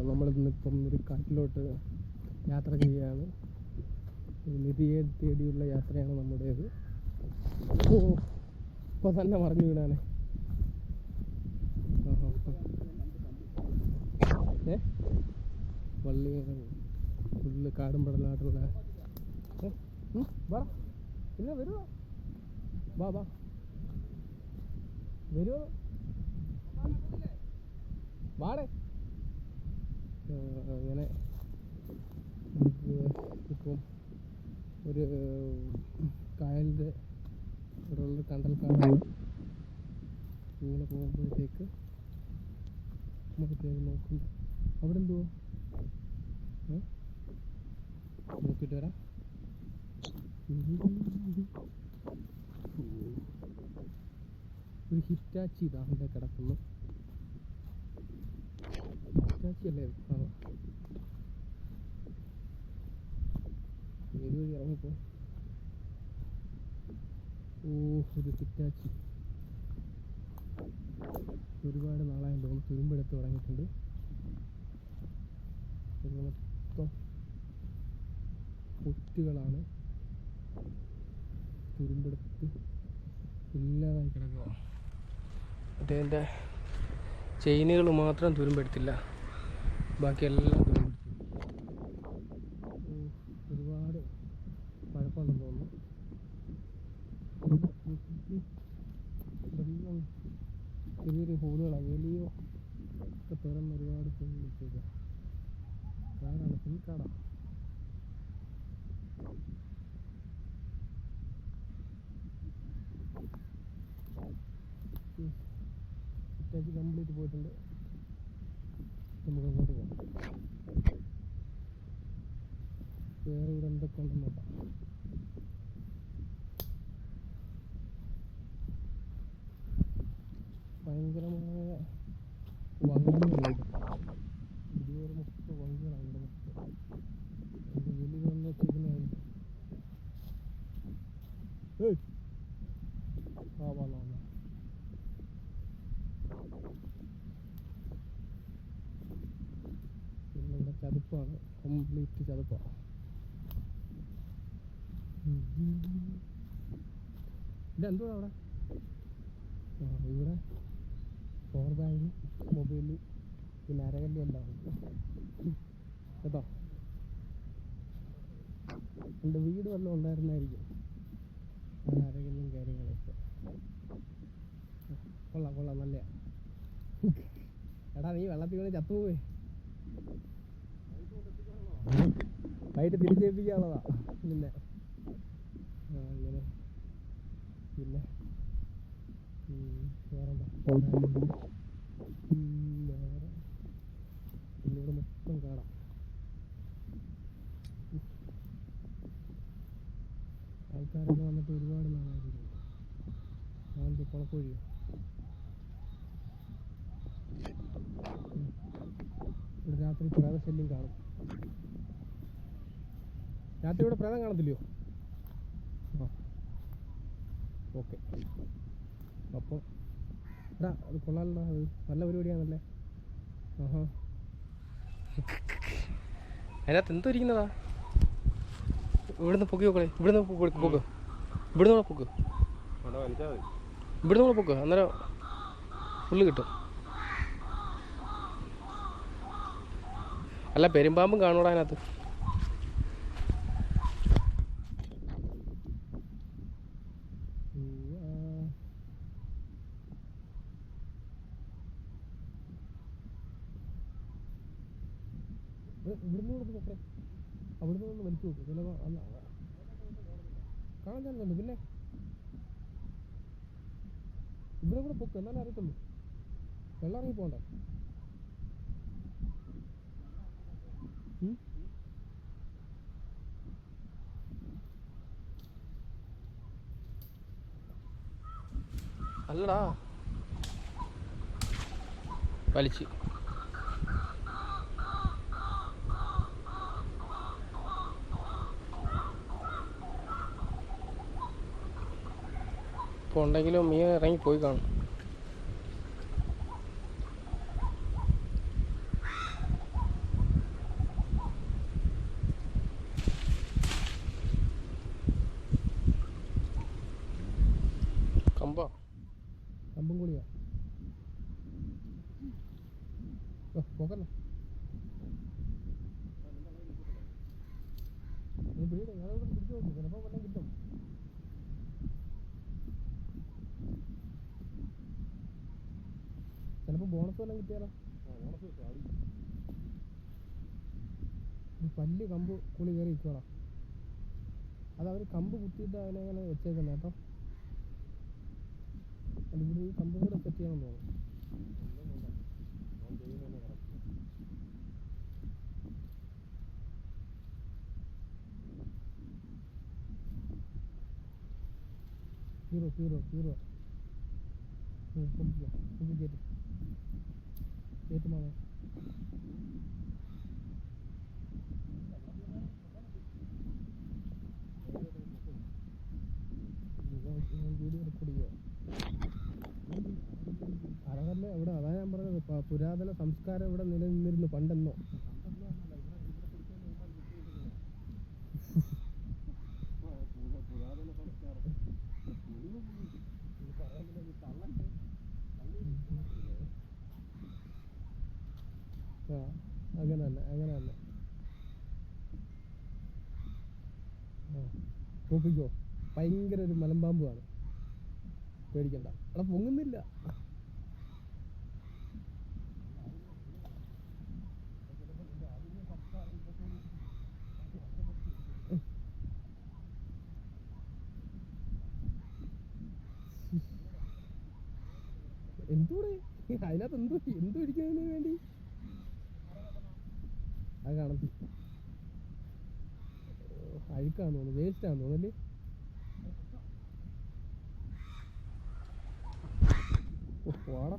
നമ്മളിന്നിപ്പം ഒരു കാട്ടിലോട്ട് യാത്ര ചെയ്യുകയാണ്. നിധിയെ തേടിയുള്ള യാത്രയാണ് നമ്മുടേത്. ഓ, ഇപ്പോൾ തന്നെ മറിഞ്ഞു വീണാനെ. വള്ളി ഫുള്ള് കാടും പടലായിട്ടുള്ള. വാ ഇല്ല, വരുമോ? വാ വാ, വരുമോ? വാടേ. അങ്ങനെ നമുക്ക് ഇപ്പം ഒരു കായലിൻ്റെ ഇവിടെയുള്ള കണ്ടൽക്കാടാണ്. ഇങ്ങനെ പോകുമ്പോഴത്തേക്ക് നമുക്ക് നോക്കും. അവിടെ എന്തുവോ നോക്കിയിട്ട് വരാം. ഒരു ഹിറ്റാച്ചി ഇതാണ്ട് കിടക്കുന്നു. ഹിറ്റാച്ചി അല്ലേ? ഏത് വഴി ഇറങ്ങിപ്പോ? ഓ, ഒരു ഹിറ്റാച്ചി. ഒരുപാട് നാളായി തോന്നുന്നു തുരുമ്പെടുത്ത് തുടങ്ങിയിട്ടുണ്ട്. ഇത് മൊത്തം പൊറ്റുകളാണ്, തുരുമ്പെടുത്ത് ഇല്ലാതായി കിടക്കുക. മറ്റേ അതിൻ്റെ ചെയിനുകൾ മാത്രം തുരുമ്പെടുത്തില്ല, ബാക്കിയെല്ലാം തുരുമ്പെടുത്തു. ഒരുപാട് പഴക്കമുണ്ടെന്ന് തോന്നുന്നു. ഇതെല്ലാം ചെറിയ ചെറിയ ഹോളുകളാണ്. വേലിയോ ഒക്കെ തുറന്ന് ഒരുപാട് ഹോൾ വെച്ചേക്കുക. കാടാണ്, ഫുൾ കാടാണ്. ഹിറ്റാച്ചി കംപ്ലീറ്റ് പോയിട്ടുണ്ട്. നമുക്ക് അങ്ങോട്ട് പോകാം. വേറെ ഇവിടെ എന്തൊക്കെ ഉണ്ടെന്ന് നോക്കാം. ഭയങ്കരമായ വങ്ങികളുണ്ട്. ഇതുവരെ മൊത്തം വങ്ങികളാണ് ഇവിടെ മൊത്തം. അതിൻ്റെ വലിയ വന്ന് വെച്ചിരിക്കുന്നതായിരിക്കും. ആ വന്ന പിന്നെ ഇവിടെ ചതുപ്പാണ്, കംപ്ലീറ്റ് ചതുപ്പാണ്. ഇതെന്തുവാ അവിടെ? ഇവിടെ പവർ ബാങ്ക്, മൊബൈല്, പിന്നെ അരകല്ല് എല്ലാം ഉണ്ട് കേട്ടോ. എൻ്റെ വീട് വല്ലതും ഉണ്ടായിരുന്നായിരിക്കും അരകല്ലും കാര്യങ്ങളൊക്കെ. കൊള്ളാം കൊള്ളാം, നല്ല. എടാ, നീ വെള്ളത്തിൽ വീണ് ചത്തുപോയി. വൈകിട്ട് തിരിച്ചേൽപ്പിക്കാനുള്ളതാ നിന്നെ. അങ്ങനെ പിന്നെ വേറെന്താ? വേറെ ഇവിടെ മൊത്തം കാണാം. ആൾക്കാരൊക്കെ വന്നിട്ട് ഒരുപാട് നാളായിരുന്നു. അതെന്ത് കുളപ്പൊഴിയോ? ഇവിടെ രാത്രി പ്രേതശല്യം കാണും. രാത്രി ഇവിടെ പ്രേതം കാണത്തില്ലയോ? ആ, ഓക്കെ. അപ്പോൾ എടാ, അത് കൊള്ളാലോ, അത് നല്ല പരിപാടിയാണല്ലേ. ആഹാ, അതിനകത്ത് എന്തോ ഇരിക്കുന്നതാ? ഇവിടുന്ന് പൊക്കി നോക്കണേ. ഇവിടുന്ന് പൊക്ക്, ഇവിടുന്ന് പൊക്ക്, ഇവിടുന്ന് പൊക്ക്, അന്നേരം ഫുള്ള് കിട്ടും. അല്ല, പെരുമ്പാമ്പും കാണൂടാ അതിനകത്ത്. ഇവിടുന്ന് കൂടെ നോക്കേ, അവിടുന്ന് ഒന്ന് വലിച്ചു നോക്കും. ചിലപ്പോൾ കാണാൻ ചാൻസുണ്ട്. പിന്നെ ഇവിടെ കൂടെ പൊക്ക്, എന്നാലും അറിയത്തുള്ളൂ. വെള്ളം ഇറങ്ങി പോകണ്ടേ? അല്ലടാ, വലിച്ച് ഇപ്പോൾ ഉണ്ടെങ്കിലും മീൻ ഇറങ്ങിപ്പോയി കാണും. കമ്പും കൂടിയാ. പോക്കല്ലേ പിടിച്ചു നോക്കും, ചിലപ്പോൾ വല്ലതും കിട്ടും. ചിലപ്പോൾ ബോണസ് വല്ലതും കിട്ടിയാലോ. പല്ല് കമ്പ് കുളി കയറി ഇരിക്കോളാം. അത് അവർ കമ്പ് കുത്തിയിട്ട് അതിനങ്ങനെ വെച്ചേക്കുന്നത് കേട്ടോ. ഇവിടെ ഈ കമ്പും കൂടെ സെറ്റ് ചെയ്യണമെന്ന് തോന്നുന്നു. ഹീറോ ഹീറോ ഹീറോ കേട്ടുമാ വീഡിയോ റെക്കോർഡ് ചെയ്യുക. അറകല്ല ഇവിടെ, അതാ ഞാൻ പറഞ്ഞത്, പുരാതന സംസ്കാരം ഇവിടെ നിലനിന്നിരുന്നു പണ്ടെന്നോ. അങ്ങനെ തന്നെ അങ്ങനെ തന്നെ. നോക്കിക്കോ, ഭയങ്കര ഒരു മലമ്പാമ്പുമാണ്. പേടിക്കണ്ട, അവിടെ പൊങ്ങുന്നില്ല. എന്തൂടെ അതിനകത്ത് എന്തോ ഇരിക്കുന്നതിന് വേണ്ടി അത് കാണത്തി. അഴുക്കാന്ന് തോന്നുന്നു, വേസ്റ്റാന്ന് തോന്നല്ലേ. വാട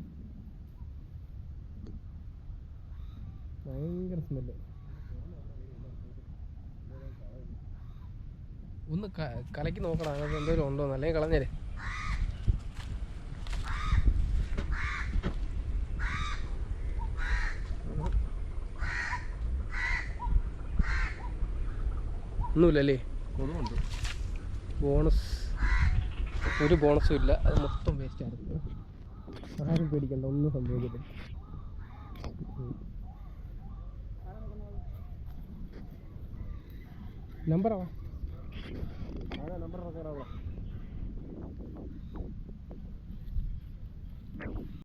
ഭയങ്കര സ്മെല്ല്. ഒന്ന് കലക്കി നോക്കണം, അതിനകത്ത് എന്തെങ്കിലും ഉണ്ടോ, അല്ലെങ്കിൽ കളഞ്ഞേരെ. ഒന്നുമില്ലല്ലേ. ബോണസ് ഒരു ബോണസും ഇല്ല, അത് മൊത്തം വേസ്റ്റ് ആയിരുന്നു. ആരും പേടിക്കണ്ട, ഒന്നും സംഭവിക്കില്ല. നമ്പറാ നമ്പർ